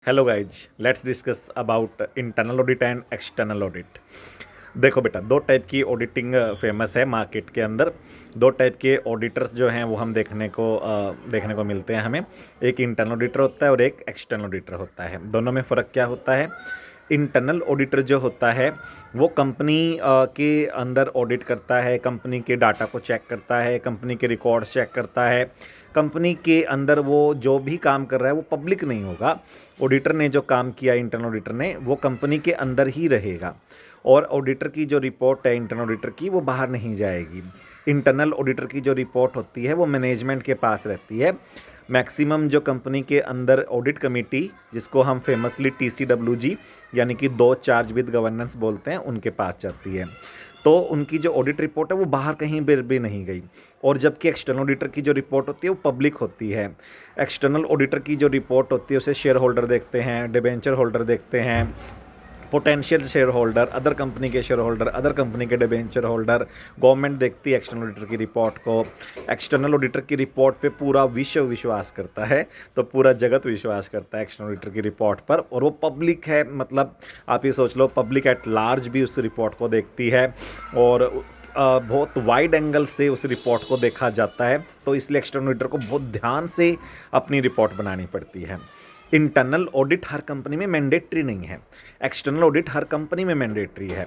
Hello guys, let's discuss about internal audit and external audit. देखो बेटा, दो type की ऑडिटिंग फेमस है मार्केट के अंदर। दो टाइप के ऑडिटर्स जो हैं वो हम देखने को मिलते हैं हमें। एक इंटरनल ऑडिटर होता है और एक एक्सटर्नल ऑडिटर होता है। दोनों में फ़र्क क्या होता है? इंटरनल ऑडिटर जो होता है वो कंपनी के अंदर ऑडिट करता है, कंपनी के डाटा को चेक करता है, कंपनी के रिकॉर्ड्स चेक करता है। कंपनी के अंदर वो जो भी काम कर रहा है वो पब्लिक नहीं होगा। ऑडिटर ने जो काम किया, इंटरनल ऑडिटर ने, वो कंपनी के अंदर ही रहेगा। और ऑडिटर की जो रिपोर्ट है इंटरनल ऑडिटर की, वो बाहर नहीं जाएगी। इंटरनल ऑडिटर की जो रिपोर्ट होती है वो मैनेजमेंट के पास रहती है। मैक्सिमम जो कंपनी के अंदर ऑडिट कमेटी, जिसको हम फेमसली TCWG यानी कि दो चार्ज विद गवर्नेंस बोलते हैं, उनके पास जाती है। तो उनकी जो ऑडिट रिपोर्ट है वो बाहर कहीं भी नहीं गई। और जबकि एक्सटर्नल ऑडिटर की जो रिपोर्ट होती है वो पब्लिक होती है। एक्सटर्नल ऑडिटर की जो रिपोर्ट होती है उसे शेयर होल्डर देखते हैं, डिबेंचर होल्डर देखते हैं, potential share holder, other company के शेयर होल्डर, अदर कंपनी के डिबेंचर होल्डर। गवर्नमेंट देखती है एक्सटर्नल ऑडिटर की रिपोर्ट को। एक्सटर्नल ऑडिटर की रिपोर्ट पे पूरा विश्व विश्वास करता है, तो पूरा जगत विश्वास करता है एक्सटर्नल ऑडिटर की रिपोर्ट पर। और वो पब्लिक है, मतलब आप ये सोच लो, पब्लिक एट लार्ज भी उस रिपोर्ट को देखती है और बहुत वाइड एंगल से उस रिपोर्ट को देखा जाता है। तो इसलिए एक्सटर्नल ऑडिटर को बहुत ध्यान से अपनी रिपोर्ट बनानी पड़ती है। इंटरनल ऑडिट हर कंपनी में मैंडेटरी नहीं है, एक्सटर्नल ऑडिट हर कंपनी में मैंडेटरी है।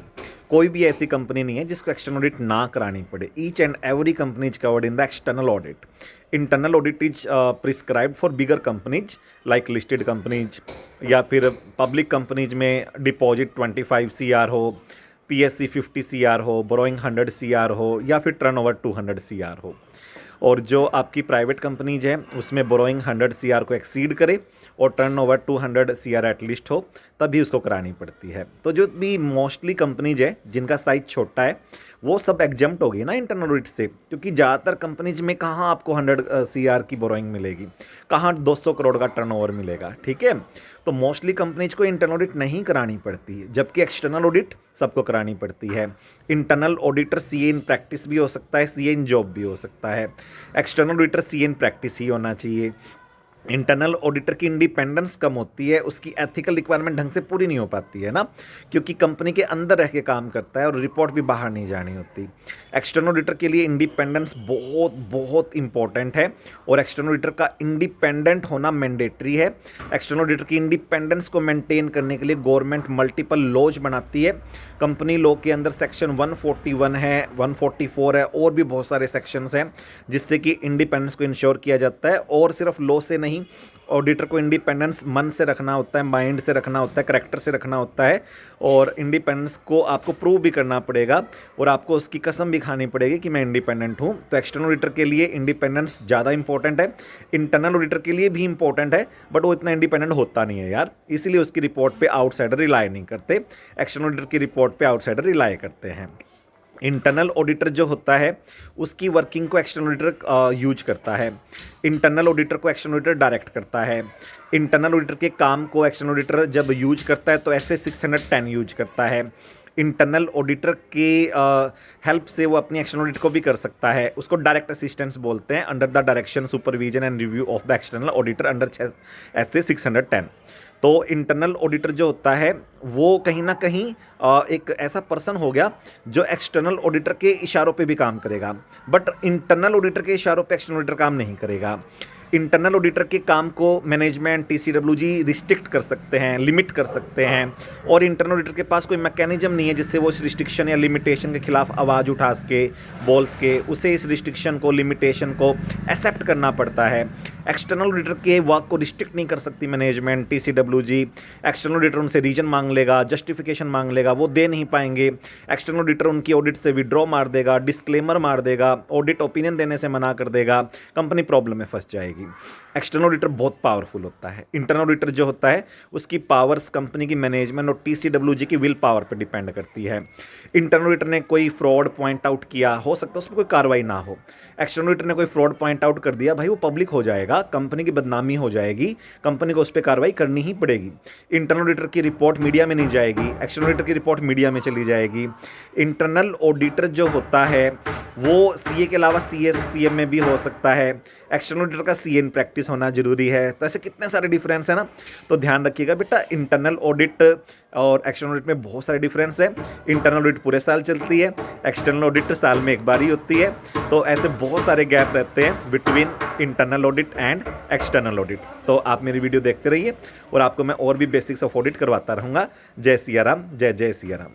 कोई भी ऐसी कंपनी नहीं है जिसको एक्सटर्नल ऑडिट ना करानी पड़े। Each and every company is covered in the external audit. Internal audit is prescribed for bigger companies like listed companies, या फिर पब्लिक कंपनीज में डिपॉजिट 25 CR हो, PSC 50 CR हो, बोरोइंग 100 CR हो, या फिर टर्नओवर 200 CR हो। और जो आपकी प्राइवेट कंपनीज है उसमें बोरोइंग 100 CR को एक्सीड करे और टर्नओवर 200 CR एटलीस्ट हो, तभी उसको करानी पड़ती है। तो जो भी मोस्टली कंपनीज है जिनका साइज छोटा है वो सब एग्जम्प्ट होगी ना इंटरनल ऑडिट से, क्योंकि ज़्यादातर कंपनीज में कहाँ आपको 100 CR की बोरोइंग मिलेगी, कहाँ 200 करोड़ का टर्नओवर मिलेगा। ठीक है, तो मोस्टली कंपनीज को इंटरनल ऑडिट नहीं करानी पड़ती है, जबकि एक्सटर्नल ऑडिट सबको करानी पड़ती है। Internal auditor CA in practice भी हो सकता है, CA इन जॉब भी हो सकता है। External auditor CA in practice ही होना चाहिए। इंटरनल ऑडिटर की इंडिपेंडेंस कम होती है, उसकी एथिकल रिक्वायरमेंट ढंग से पूरी नहीं हो पाती है ना, क्योंकि कंपनी के अंदर रह के काम करता है और रिपोर्ट भी बाहर नहीं जानी होती। एक्सटर्नल ऑडिटर के लिए इंडिपेंडेंस बहुत बहुत इंपॉर्टेंट है और एक्सटर्नल ऑडिटर का इंडिपेंडेंट होना मैंडेटरी है। एक्सटर्नल ऑडिटर की इंडिपेंडेंस को मेंटेन करने के लिए गवर्नमेंट मल्टीपल लॉज बनाती है। कंपनी लॉ के अंदर सेक्शन 141 है, 144 है, और भी बहुत सारे सेक्शंस हैं जिससे कि इंडिपेंडेंस को इंश्योर किया जाता है। और सिर्फ लॉ से नहीं, ऑडिटर को इंडिपेंडेंस मन से रखना होता है, माइंड से रखना होता है, करैक्टर से रखना होता है। और इंडिपेंडेंस को आपको प्रूव भी करना पड़ेगा और आपको उसकी कसम भी खानी पड़ेगी कि मैं इंडिपेंडेंट हूँ। तो एक्सटर्नल ऑडिटर के लिए इंडिपेंडेंस ज़्यादा इंपॉर्टेंट है। इंटरनल ऑडिटर के लिए भी इंपॉर्टेंट है, बट वो इतना इंडिपेंडेंट होता नहीं है यार, इसीलिए उसकी रिपोर्ट पे आउटसाइडर रिलाई नहीं करते। एक्सटर्नल ऑडिटर की रिपोर्ट पे आउटसाइडर रिलाई करते हैं। इंटरनल ऑडिटर जो होता है उसकी वर्किंग को एक्सटर्नल ऑडिटर यूज करता है। इंटरनल ऑडिटर को एक्सटर्नल ऑडिटर डायरेक्ट करता है। इंटरनल ऑडिटर के काम को एक्सटर्नल ऑडिटर जब यूज करता है तो ऐसे 610 यूज करता है। इंटरनल ऑडिटर के हेल्प से वो अपनी एक्सटर्नल ऑडिट को भी कर सकता है, उसको डायरेक्ट असिस्टेंस बोलते हैं, under the direction, supervision and review of the external auditor under ऐसे 610। तो इंटरनल ऑडिटर जो होता है वो कहीं ना कहीं एक ऐसा पर्सन हो गया जो एक्सटर्नल ऑडिटर के इशारों पे भी काम करेगा, बट इंटरनल ऑडिटर के इशारों पे एक्सटर्नल ऑडिटर काम नहीं करेगा। इंटरनल ऑडिटर के काम को मैनेजमेंट, TCWG रिस्ट्रिक्ट कर सकते हैं, लिमिट कर सकते हैं। और इंटरनल ऑडिटर के पास कोई मैकेनिज्म नहीं है जिससे वो इस रिस्ट्रिक्शन या लिमिटेशन के खिलाफ आवाज़ उठा सके, बोल सके। उसे इस रिस्ट्रिक्शन को, लिमिटेशन को एक्सेप्ट करना पड़ता है। एक्सटर्नल ऑडिटर के वर्क को रिस्ट्रिक्ट नहीं कर सकती मैनेजमेंट, TCWG। एक्सटर्नल ऑडिटर उनसे रीजन मांग लेगा, जस्टिफिकेशन मांग लेगा, वो दे नहीं पाएंगे। एक्सटर्नल ऑडिटर उनकी ऑडिट से विड्रॉ मार देगा, डिस्क्लेमर मार देगा, ऑडिट ओपिनियन देने से मना कर देगा, कंपनी प्रॉब्लम में फंस जाएगी। एक्सटर्नल ऑडिटर बहुत पावरफुल होता है। इंटरनल ऑडिटर जो होता है उसकी पावर्स कंपनी की मैनेजमेंट और TCWG की विल पावर पर डिपेंड करती है। इंटरनल ऑडिटर ने कोई फ्रॉड पॉइंट आउट किया, हो सकता है उस पर कोई कार्रवाई ना हो। एक्सटर्नल ऑडिटर ने कोई फ्रॉड पॉइंट आउट कर दिया, भाई वो पब्लिक हो जाएगा, कंपनी की बदनामी हो जाएगी, कंपनी को उस पर कार्रवाई करनी ही पड़ेगी। इंटरनल ऑडिटर की रिपोर्ट मीडिया में नहीं जाएगी, एक्सटर्नल ऑडिटर की रिपोर्ट मीडिया में चली जाएगी। इंटरनल ऑडिटर जो होता है वो CA के अलावा CS CM में भी हो सकता है। एक्सटर्नल ऑडिटर का CN प्रैक्टिस होना जरूरी है। तो ऐसे कितने सारे डिफरेंस है ना, तो ध्यान रखिएगा बेटा। इंटरनल ऑडिट और एक्सटर्नल ऑडिट में बहुत सारे डिफरेंस है। इंटरनल ऑडिट पूरे साल चलती है, एक्सटर्नल ऑडिट साल में एक बार ही होती है। तो ऐसे बहुत सारे गैप रहते हैं between internal audit and external audit. तो आप मेरी वीडियो देखते रहिए और आपको मैं और भी बेसिक्स ऑफ ऑडिट करवाता रहूँगा। जय सिया राम, जय जय सिया राम।